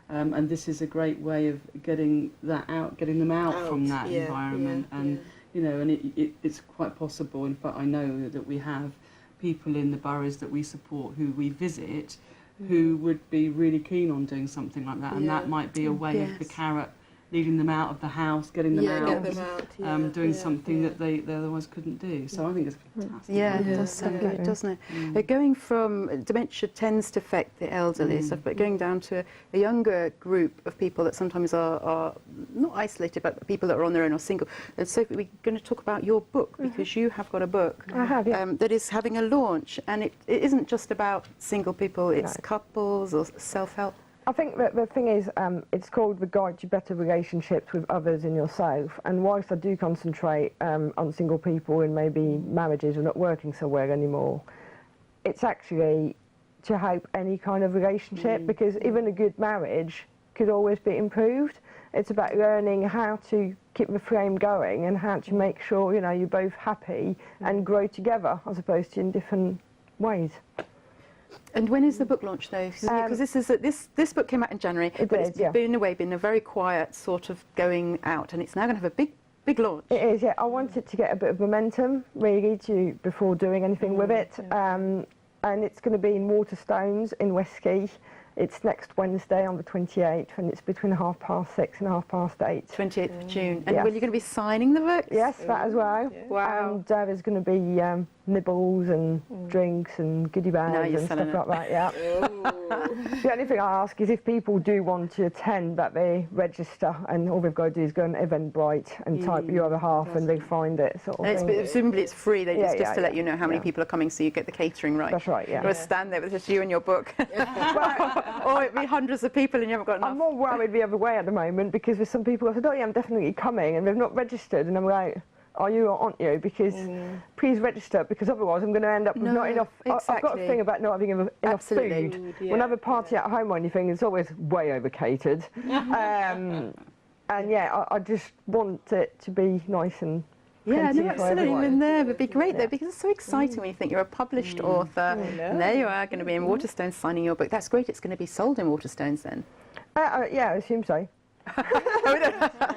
and this is a great way of getting them out from that environment, and you know, and it's quite possible. In fact, I know that we have people in the boroughs that we support who we visit who would be really keen on doing something like that, and that might be a way of the carrot leading them out of the house, getting them out, get them out, doing something that they otherwise couldn't do. So I think it's fantastic. Yeah, it does sound good, doesn't it? Going from dementia tends to affect the elderly, stuff, but going down to a younger group of people that sometimes are not isolated, but people that are on their own or single. And Sophie, we're going to talk about your book, because you have got a book I have, yeah. that is having a launch, and it isn't just about single people, it's couples or self-help. I think that the thing is, it's called The Guide to Better Relationships with Others and Yourself, and whilst I do concentrate on single people and maybe marriages who are not working so well anymore, it's actually to help any kind of relationship, because even a good marriage could always be improved. It's about learning how to keep the flame going and how to make sure, you know, you're both happy and grow together, as opposed to in different ways. And when is the book launch, though? Because this book came out in January, but it's been a very quiet sort of going out, and it's now going to have a big launch. It is, yeah. I wanted to get a bit of momentum, really, before doing anything with it. And it's going to be in Waterstones in Westquay. It's next Wednesday on the 28th, and it's between 6:30 and 8:30. 28th of June. And when you're going to be signing the books? Yes, that as well. Yeah. Wow. And there's going to be nibbles and drinks and goodie bags and stuff like that, yeah. The only thing I ask is if people do want to attend, that they register, and all they've got to do is go on Eventbrite and type your other half and they find it, sort of thing. Presumably it's free, just to let you know how many people are coming, so you get the catering right. That's right, yeah. Or stand there with just you and your book. Or it'd be hundreds of people and you haven't got enough. I'm more worried the other way at the moment, because there's some people who said, oh yeah, I'm definitely coming, and they've not registered, and I'm like, are you or aren't you? Because please register, because otherwise I'm going to end up with not enough. Exactly. I've got a thing about not having enough food. When I have a party at home or anything, it's always way over catered. And yeah, I just want it to be nice and absolutely. And there would be great though, because it's so exciting when you think you're a published author, and there you are going to be in Waterstones signing your book. That's great. It's going to be sold in Waterstones then. Yeah, I assume so.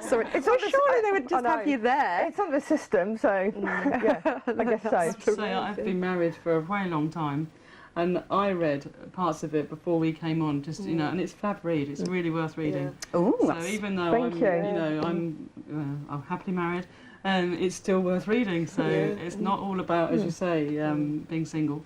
Sorry. Surely they would just have you there. It's on the system, so yeah, I guess so. I have to say, I've been married for a very long time, and I read parts of it before we came on, just you know, and it's a fab read. It's really worth reading. Oh, so even though I'm happily married, it's still worth reading. So it's not all about, as you say, being single.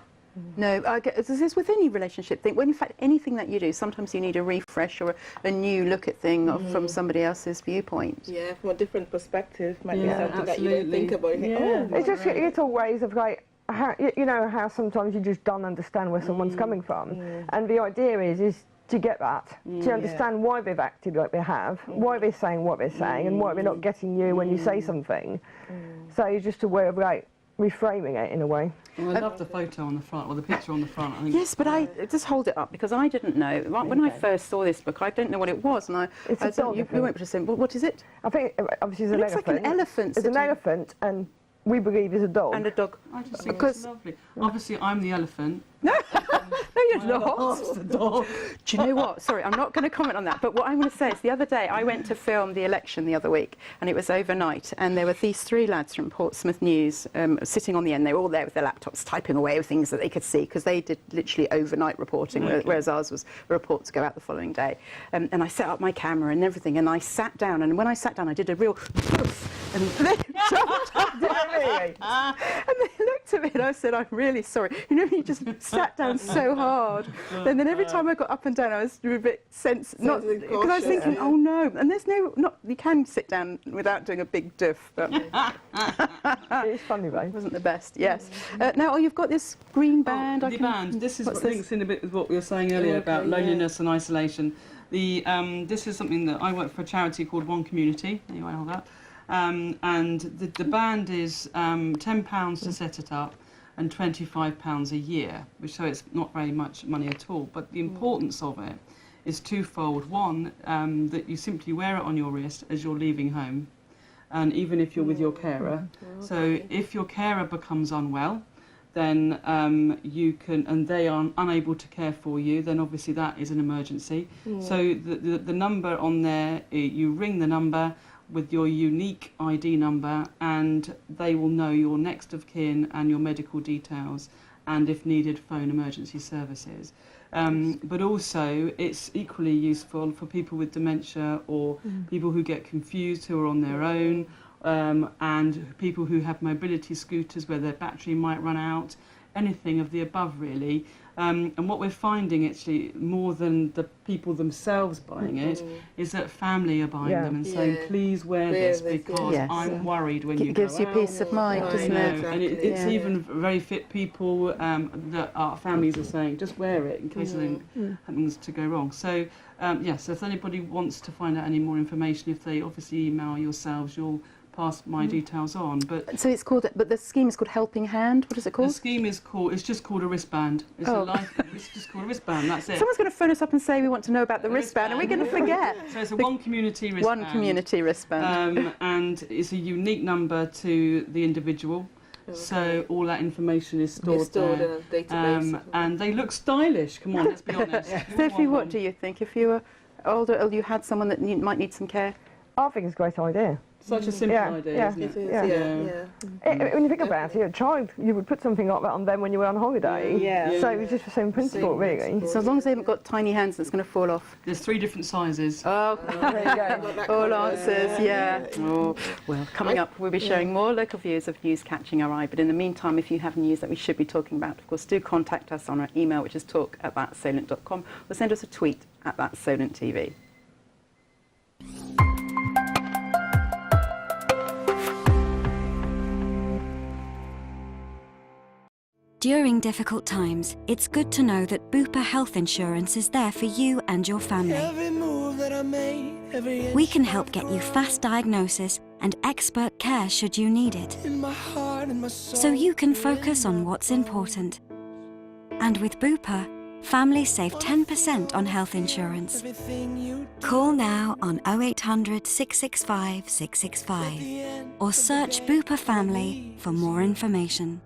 No, I guess this is with any relationship thing. When in fact anything that you do, sometimes you need a refresh or a new look at thing from somebody else's viewpoint. Yeah, from a different perspective, might be something that you don't think about. It's just little ways of like, how, you know, how sometimes you just don't understand where someone's coming from, and the idea is to get that, to understand why they've acted like they have, why they're saying what they're saying, and why they're not getting you when you say something. So it's just a way of like reframing it in a way. Well, I love the photo on the front, or the picture on the front. I think yes, but I just hold it up, because I didn't know. When I first saw this book, I didn't know what it was, and it's a dog. You went to say, well, what is it? I think obviously it's an elephant. Like an elephant. It's an elephant, and we believe it's a dog. And a dog. I just think it's lovely. Obviously, I'm the elephant. No, no, you're not. The dog. Do you know what? Sorry, I'm not going to comment on that. But what I'm going to say is, the other day I went to film the election the other week, and it was overnight, and there were these three lads from Portsmouth News sitting on the end. They were all there with their laptops, typing away with things that they could see, because they did literally overnight reporting, whereas ours was a report to go out the following day. And I set up my camera and everything, and I sat down, and when I sat down, I did a real poof, and they jumped up. And they looked at me, and I said, I'm really sorry. You know, you just sat down so hard. And then every time I got up and down, I was a bit because I was thinking, oh no. And there's you can sit down without doing a big doof. But it's funny, though. It wasn't the best, yes. Now, you've got this green band. The band. This is what links in a bit with what we were saying earlier about loneliness and isolation. This is something that I work for a charity called One Community. There you are, all that. And the band is £10 to set it up, and £25 a year, so it's not very much money at all. But the importance of it is twofold. One, that you simply wear it on your wrist as you're leaving home, and even if you're with your carer. So if your carer becomes unwell, then you can, and they are unable to care for you, then obviously that is an emergency. So the number on there, you ring the number with your unique ID number, and they will know your next of kin and your medical details, and if needed, phone emergency services. But also, it's equally useful for people with dementia or people who get confused, who are on their own, and people who have mobility scooters where their battery might run out, anything of the above, really. And what we're finding, actually, more than the people themselves buying it, is that family are buying them and saying, please wear this because I'm worried when you go out. Gives you peace of mind, doesn't it? Exactly. And it's even very fit people that our families are saying, just wear it in case anything happens to go wrong. So, so if anybody wants to find out any more information, if they obviously email yourselves, you'll pass my details on. But so it's called, but the scheme is called Helping Hand. What is it called? The scheme is called, it's just called a wristband. It's it's just called a wristband, that's it. Someone's going to phone us up and say we want to know about the wristband, and we're going to forget. So it's a one community wristband. One community wristband. And it's a unique number to the individual. So all that information is stored there. in a database. And they look stylish, come on, let's be honest. Sophie, what do you think? If you were older or you had someone that might need some care? I think it's a great idea. Such a simple idea, isn't it? When you think about it, a child, you would put something like that on them when you were on holiday. So it was just the same principle, really. So as long as they haven't got tiny hands that's going to fall off. There's 3 different sizes. Oh, there you go. All answers, Oh, well, coming up, we'll be sharing more local views of news catching our eye. But in the meantime, if you have news that we should be talking about, of course, do contact us on our email, which is talk@thatsolent.com, or send us a tweet at @thatsolent.tv. During difficult times, it's good to know that Bupa Health Insurance is there for you and your family. We can help get you fast diagnosis and expert care should you need it, so you can focus on what's important. And with Bupa, families save 10% on health insurance. Call now on 0800 665 665 or search Bupa Family for more information.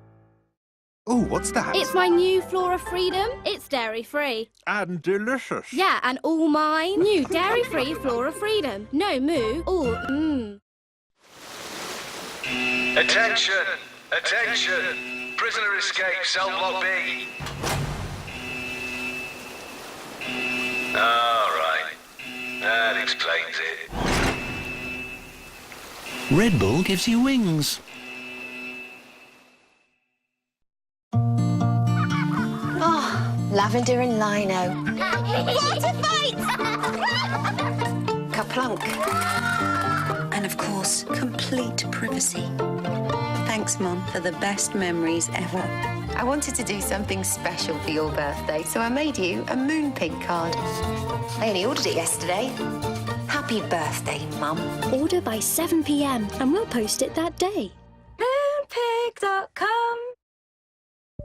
Oh, what's that? It's my new Flora Freedom. It's dairy-free. And delicious. Yeah, and all mine. New dairy-free Flora Freedom. No moo, all Attention! Attention! Prisoner escape, cell block B. All right. That explains it. Red Bull gives you wings. Lavender and lino. What a fight! Kaplunk. And of course, complete privacy. Thanks, Mum, for the best memories ever. I wanted to do something special for your birthday, so I made you a Moonpig card. I only ordered it yesterday. Happy birthday, Mum. Order by 7 p.m. and we'll post it that day. Moonpig.com.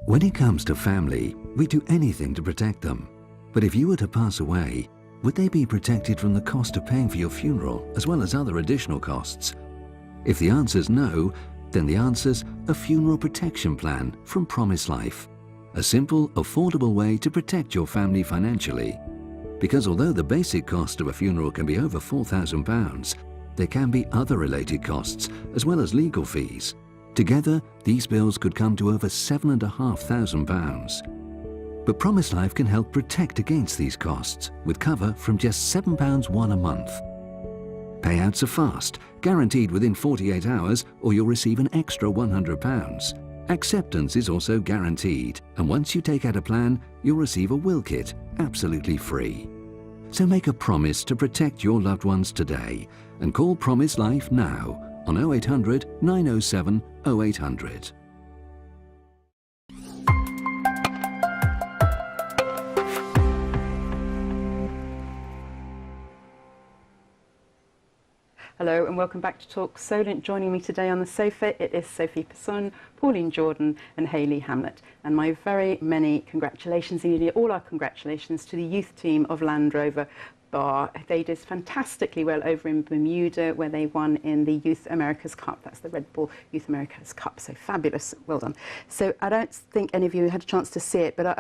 When it comes to family, we do anything to protect them. But if you were to pass away, would they be protected from the cost of paying for your funeral as well as other additional costs? If the answer's no, then the answer's a funeral protection plan from Promise Life. A simple, affordable way to protect your family financially. Because although the basic cost of a funeral can be over £4,000, there can be other related costs as well as legal fees. Together, these bills could come to over £7,500. But Promise Life can help protect against these costs with cover from just £7.1 a month. Payouts are fast, guaranteed within 48 hours, or you'll receive an extra £100. Acceptance is also guaranteed, and once you take out a plan, you'll receive a will kit, absolutely free. So make a promise to protect your loved ones today and call Promise Life now on 0800 907 0800. Hello and welcome back to Talk Solent. Joining me today on the sofa, it is Sophie Passon, Pauline Jordan and Hayley Hamlet. And my very many congratulations, indeed all our congratulations to the youth team of Land Rover Bar. They did fantastically well over in Bermuda where they won in the Youth America's Cup. That's the Red Bull Youth America's Cup. So fabulous. Well done. So I don't think any of you had a chance to see it, but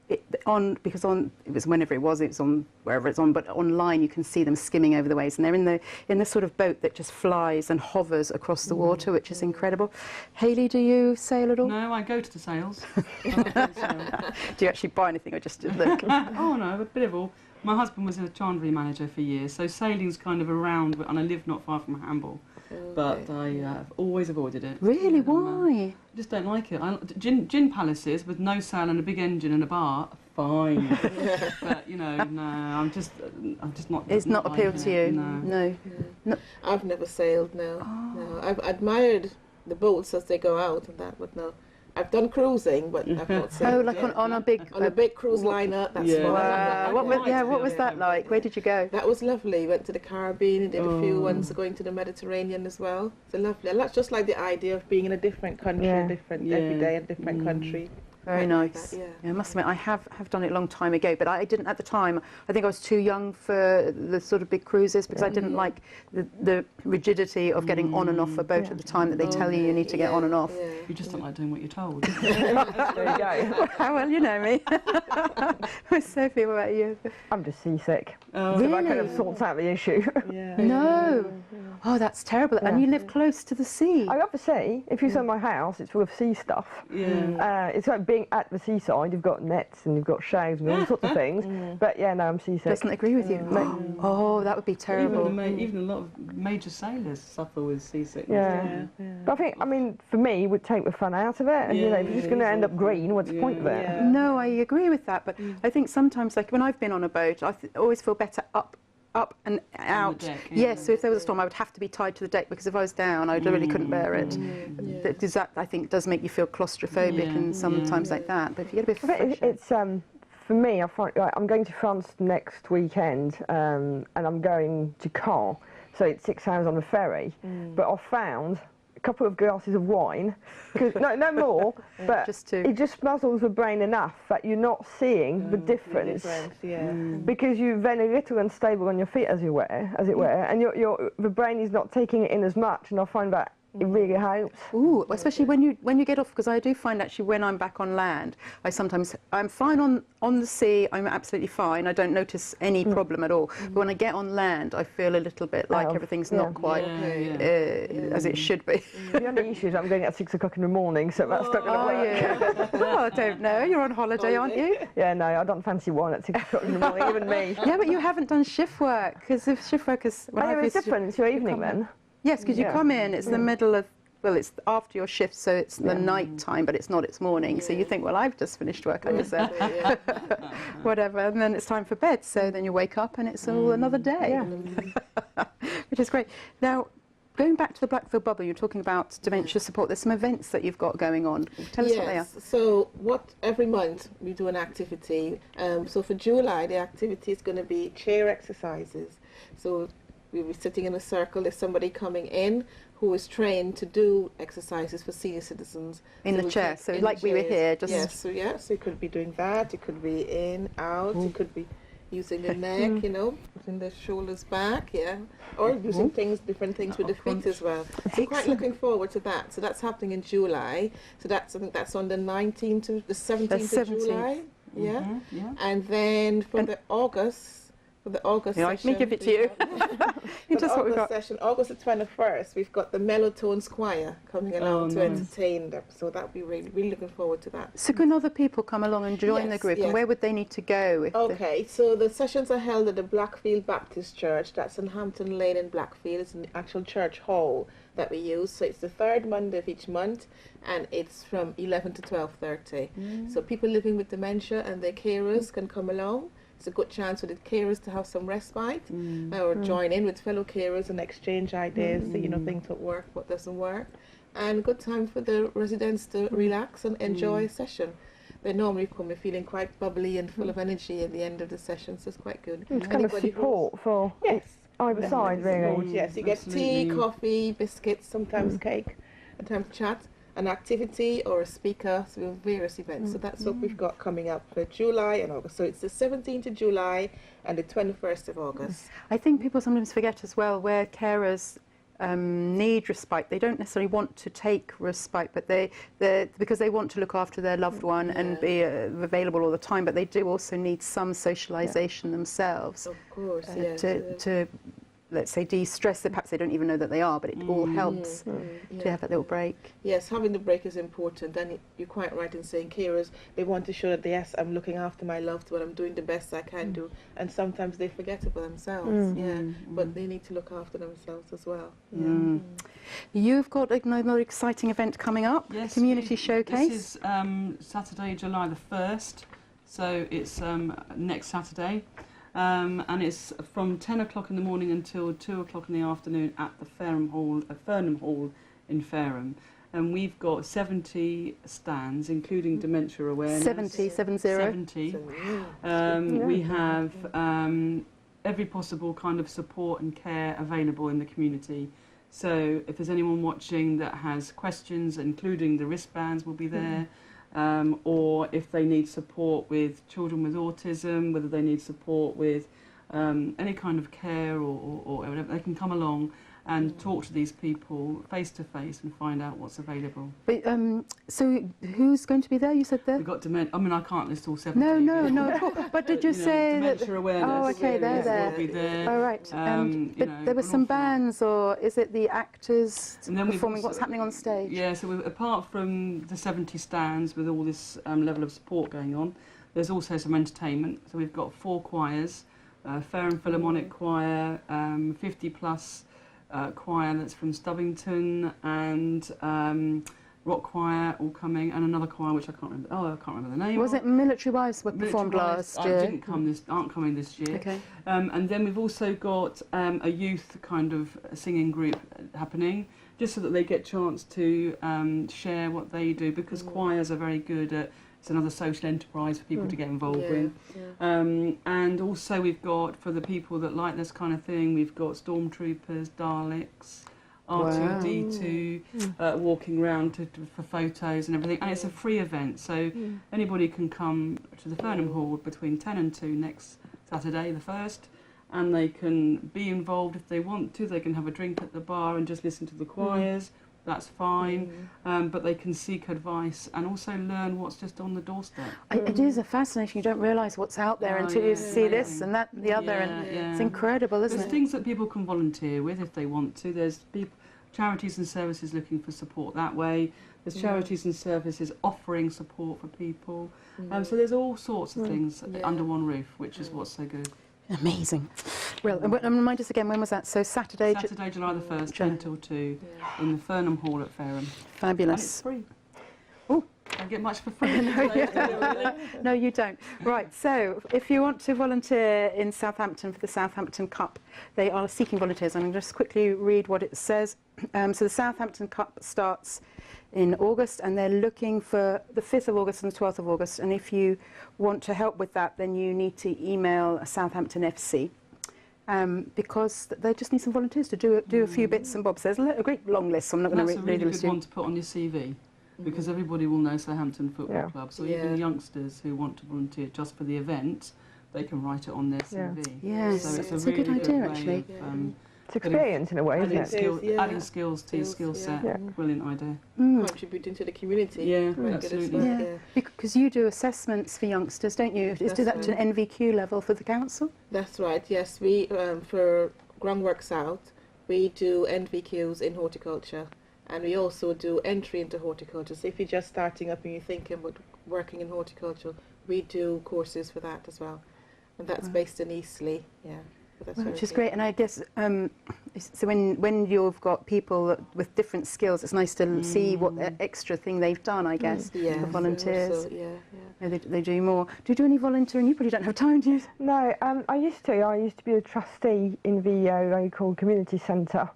because it was whenever it was on wherever it's on, but online you can see them skimming over the waves, and they're in the sort of boat that just flies and hovers across the water, which is incredible. Hayley, do you sail at all? No, I go to the sails. Do you actually buy anything or just look? Oh no, a bit of all. My husband was a chandlery manager for years, so sailing's kind of around, and I live not far from Hamble. But I have always avoided it. Really? Why? I just don't like it. Gin palaces with no sail and a big engine and a bar, fine. But no, I'm just not. It's not appealed to you. No. I've never sailed. No. I've admired the boats as they go out and that, but no. I've done cruising, but I've not sailed. Oh, like on a big cruise liner. That's fine. Wow. What was that like? Where did you go? That was lovely. Went to the Caribbean and did a few ones going to the Mediterranean as well. So lovely. And that's just like the idea of being in a different country, every day in a different country. Very nice. Like I must admit, I have done it a long time ago, but I didn't at the time. I think I was too young for the sort of big cruises because I didn't like the rigidity of getting on and off a boat at the time that they tell you need to get on and off. You just don't like doing what you're told. There you go. Well, you know me. Sophie, what about you? I'm just seasick. Oh, so that kind of sorts out the issue. No. Oh, that's terrible. And you live close to the sea. I love the sea. If you saw my house, it's full of sea stuff. It's like being at the seaside. You've got nets and you've got shags and all sorts of things. But yeah, no, I'm seasick. Doesn't agree with you. Oh, that would be terrible. Even a lot of major sailors suffer with seasickness. Yeah. But I mean, for me, it would take the fun out of it. And if you're just going to end up green, what's the point of it? No, I agree with that. But I think sometimes, like when I've been on a boat, I always feel better up and out. Yes, so if there was a storm, I would have to be tied to the deck because if I was down, I really couldn't bear it. That I think does make you feel claustrophobic and sometimes like that. But if you get a bit fresh, it's for me. I find I'm going to France next weekend, and I'm going to Caen, so it's 6 hours on the ferry. But I've found a couple of glasses of wine, no more, but it just muzzles the brain enough that you're not seeing the difference. Because you're very little unstable on your feet, as it were, and the brain is not taking it in as much, and I find that it really helps. Ooh, especially when you get off, because I do find actually when I'm back on land, I'm fine on the sea, I'm absolutely fine, I don't notice any problem at all. But when I get on land, I feel a little bit like everything's not quite as it should be. The only issue is I'm going at 6 o'clock in the morning, so that's not going to work. Well, I don't know, you're on holiday, aren't you? Yeah, no, I don't fancy wine at 6 o'clock in the morning, even me. Yeah, but you haven't done shift work, because if shift work is... it's different, it's your evening then. Yes, because you come in, it's the middle of, well, it's after your shift, so it's the night time, but it's not, it's morning. So you think, well, I've just finished work, I deserve whatever, and then it's time for bed. So then you wake up and it's all another day, which is great. Now, going back to the Blackfield Bubble, you're talking about dementia support. There's some events that you've got going on. Tell us what they are. So every month we do an activity. So for July, the activity is going to be chair exercises. So we'll be sitting in a circle. There's somebody coming in who is trained to do exercises for senior citizens. In the chair, so like we were here. Just so you could be doing that. You could be in, out. You could be using the neck, putting the shoulders back, or using different things with the feet as well. So I'm quite looking forward to that. So that's happening in July. So I think that's on the 19th to the 17th of July. And then for the August session. Let me give it to you. Just what we've got. August the 21st, we've got the Mellotones Choir coming along to entertain them. So that'll be really looking forward to that. So can other people come along and join the group? And where would they need to go? So the sessions are held at the Blackfield Baptist Church. That's in Hampton Lane in Blackfield. It's an actual church hall that we use. So it's the third Monday of each month, and it's from 11 to 12:30. So people living with dementia and their carers can come along. It's a good chance for the carers to have some respite or join in with fellow carers and exchange ideas, so things that work, what doesn't work. And a good time for the residents to relax and enjoy a session. They normally come feeling quite bubbly and full of energy at the end of the session, so it's quite good. It's kind of support for either side, really. Yes, you get tea, coffee, biscuits, sometimes cake, a time to chat. An activity or a speaker, so we have various events. So that's what we've got coming up for July and August. So it's the 17th of July and the 21st of August. I think people sometimes forget as well where carers need respite. They don't necessarily want to take respite, but because they want to look after their loved one and be available all the time, but they do also need some socialisation themselves. Of course, to let's say de-stress. Perhaps they don't even know that they are, but it all helps to have that little break. Yes, having the break is important, and you're quite right in saying carers, they want to show that, yes, I'm looking after my loved one, I'm doing the best I can do, and sometimes they forget about themselves, but they need to look after themselves as well. You've got another exciting event coming up, Community Showcase. This is Saturday, July the 1st, so it's next Saturday. And it's from 10 o'clock in the morning until 2 o'clock in the afternoon at the Fareham Hall in Fareham. And we've got 70 stands, including dementia awareness. 70. We have every possible kind of support and care available in the community. So if there's anyone watching that has questions, including the wristbands will be there. Or if they need support with children with autism, whether they need support with any kind of care or whatever, they can come along and talk to these people face to face and find out what's available. But so who's going to be there? You said there. We've got dementia. I mean, I can't list all 70. No. Of course. But did you say that? Dementia awareness. Oh, okay, they're there. Will be there. Oh, right. But there were some bands, or is it the actors performing? What's happening on stage? Yeah. So apart from the 70 stands with all this level of support going on, there's also some entertainment. So we've got 4 choirs, Fareham Philharmonic Choir, 50 plus. Choir that's from Stubbington, and Rock Choir all coming, and another choir which I can't remember. Oh, I can't remember the name. Was it Military Wives were performed last year? Aren't coming this year. Okay. And then we've also got a youth kind of singing group happening, just so that they get a chance to share what they do, because choirs are very good at. It's another social enterprise for people to get involved with. And also we've got, for the people that like this kind of thing, we've got stormtroopers, Daleks, R2-D2 walking around for photos and everything. And it's a free event, so anybody can come to the Fareham Hall between 10 and 2 next Saturday, the 1st, and they can be involved if they want to. They can have a drink at the bar and just listen to the choirs. That's fine, but they can seek advice and also learn what's just on the doorstep. It is fascinating. You don't realise what's out there until you see this and that and the other, and it's incredible, isn't it? There's things that people can volunteer with if they want to. There's charities and services looking for support that way. There's charities and services offering support for people. So there's all sorts of things under one roof, which is what's so good. Amazing. Well, and remind us again, when was that? So Saturday, July the 1st, 10 till 2, in the Fareham Hall at Fareham. Fabulous. And it's free. Oh, don't get much for free. No, you don't. Right, so if you want to volunteer in Southampton for the Southampton Cup, they are seeking volunteers. I'm going to just quickly read what it says. So the Southampton Cup starts in August, and they're looking for the 5th of August and the 12th of August. And if you want to help with that, then you need to email Southampton FC. Because they just need some volunteers to do a few bits and bobs. There's a great long list, so I'm not going to read really the list. That's a really good one to put on your CV, because everybody will know Southampton Football Club. So even youngsters who want to volunteer just for the event, they can write it on their CV. Yes, so it's a good idea, actually. It's experience in a way, isn't it? Adding skills to your skill set. Brilliant idea. Contributing to the community. Yeah, absolutely. Because you do assessments for youngsters, don't you? Do that to an NVQ level for the council? That's right, yes. We, for Groundwork South, we do NVQs in horticulture, and we also do entry into horticulture. So if you're just starting up and you're thinking about working in horticulture, we do courses for that as well. And that's based in Eastleigh, Which is great, and I guess so when you've got people with different skills, it's nice to see what extra thing they've done, I guess, for volunteers. They do more. Do you do any volunteering? You probably don't have time, do you? No, I used to. I used to be a trustee in the local community centre,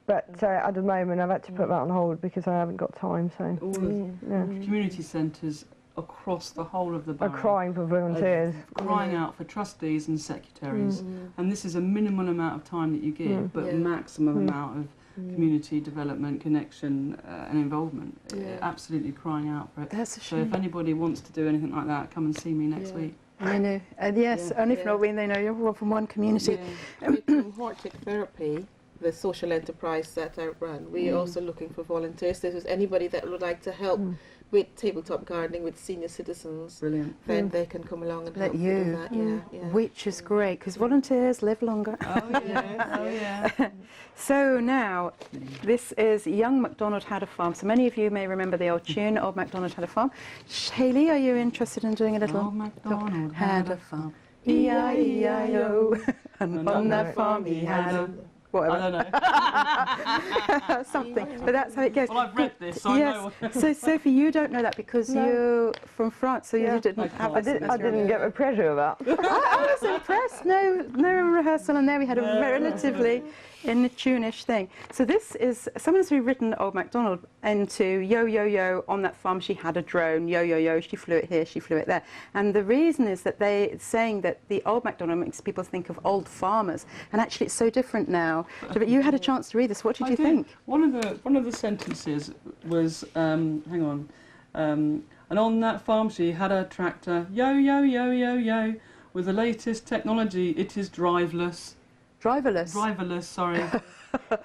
but at the moment I've had to put that on hold because I haven't got time. So all of community centres across the whole of the borough are crying for volunteers, crying out for trustees and secretaries, and this is a minimal amount of time that you give, but maximum amount of community development, connection and involvement. Absolutely crying out for it. That's a shame. So if anybody wants to do anything like that, come and see me next week. I know, and if not, they know you're all from one community. With hortic therapy, the social enterprise that I run, we're also looking for volunteers. So if there's anybody that would like to help with tabletop gardening with senior citizens, brilliant, then they can come along and help you do that. Yeah. Which is great, because volunteers live longer. Oh yeah. So now, this is Young MacDonald Had a Farm. So many of you may remember the old tune, Old MacDonald Had a Farm. Hayley, are you interested in doing a little? Old MacDonald had a farm, E-I-E-I-O, and on that farm he had a... Whatever. I don't know. Something, but that's how it goes. Well, I've read this, so I know. So, Sophie, you don't know that because you're from France, so you didn't have. I didn't get the pleasure of that. I was impressed. No rehearsal, and there we had a relatively in the tune-ish thing. So this is someone's rewritten Old MacDonald into yo yo yo, on that farm she had a drone, yo yo yo, she flew it here, she flew it there. And the reason is that they're saying that the Old MacDonald makes people think of old farmers, and actually it's so different now. But you had a chance to read this. What did you think? One of the sentences was and on that farm she had a tractor, yo yo yo yo yo, with the latest technology. It is driverless. Driverless, sorry.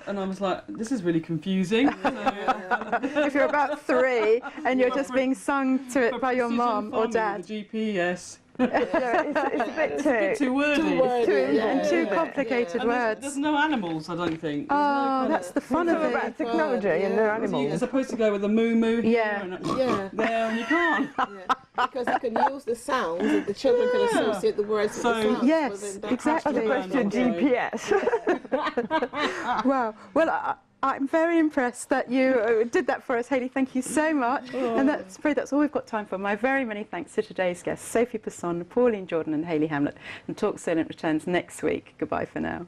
And I was like, this is really confusing. If you're about 3 and you're just being sung to it by your mum or dad. The GPS. It's a bit too wordy. And too complicated words. There's no animals, I don't think. Oh, that's the fun of it. About technology and no animals. You're supposed to go with a moo-moo here and there, and you can't. Because you can use the sounds, and the children can associate the words with the sounds. Yes, exactly. As opposed to GPS. Wow. Well, I'm very impressed that you did that for us, Hayley. Thank you so much. And that's all we've got time for. My very many thanks to today's guests, Sophie Pesson, Pauline Jordan and Hayley Hamlet. And Talk Salient returns next week. Goodbye for now.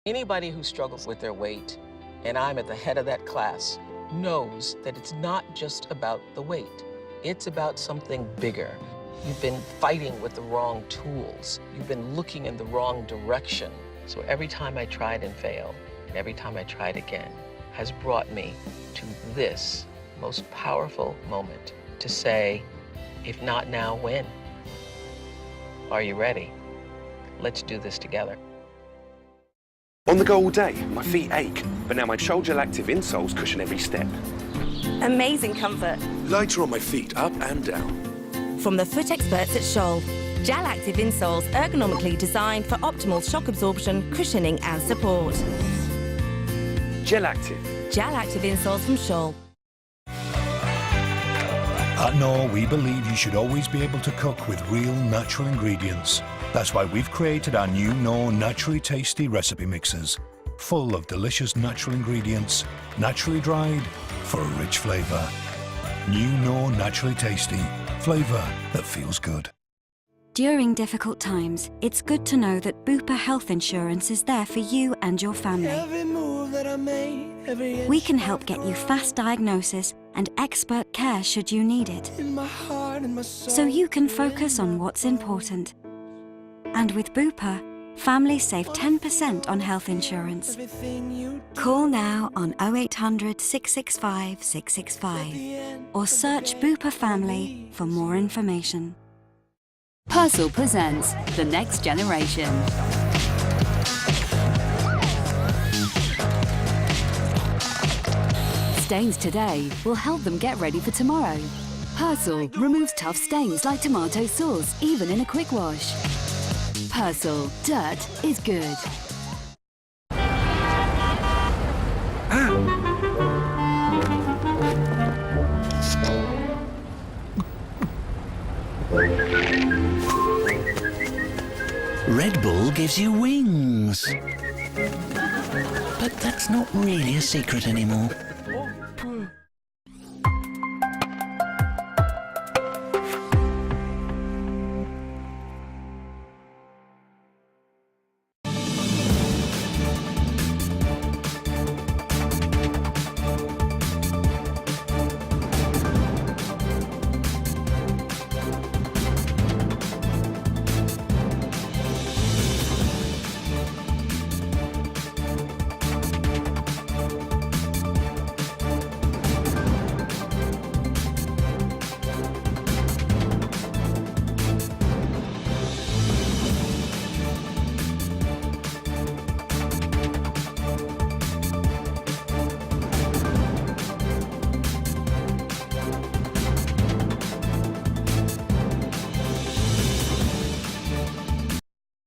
Anybody who struggles with their weight, and I'm at the head of that class, knows that it's not just about the weight. It's about something bigger. You've been fighting with the wrong tools. You've been looking in the wrong direction. So every time I tried and failed, and every time I tried again, has brought me to this most powerful moment to say, if not now, when? Are you ready? Let's do this together. On the go all day, my feet ache, but now my Scholl Gel Active insoles cushion every step. Amazing comfort. Lighter on my feet, up and down. From the foot experts at Scholl, Gel Active insoles ergonomically designed for optimal shock absorption, cushioning and support. Gel Active. Gel Active insoles from Scholl. At Knorr, we believe you should always be able to cook with real natural ingredients. That's why we've created our new Knorr Naturally Tasty recipe mixers, full of delicious natural ingredients, naturally dried for a rich flavour. New Knorr Naturally Tasty, flavour that feels good. During difficult times, it's good to know that Bupa Health Insurance is there for you and your family. We can help get you fast diagnosis and expert care should you need it, so you can focus on what's important. And with Bupa, families save 10% on health insurance. Call now on 0800 665 665 or search Bupa Family for more information. Persil presents The Next Generation. Stains today will help them get ready for tomorrow. Persil removes tough stains like tomato sauce, even in a quick wash. Persil, dirt is good. Red Bull gives you wings. But that's not really a secret anymore.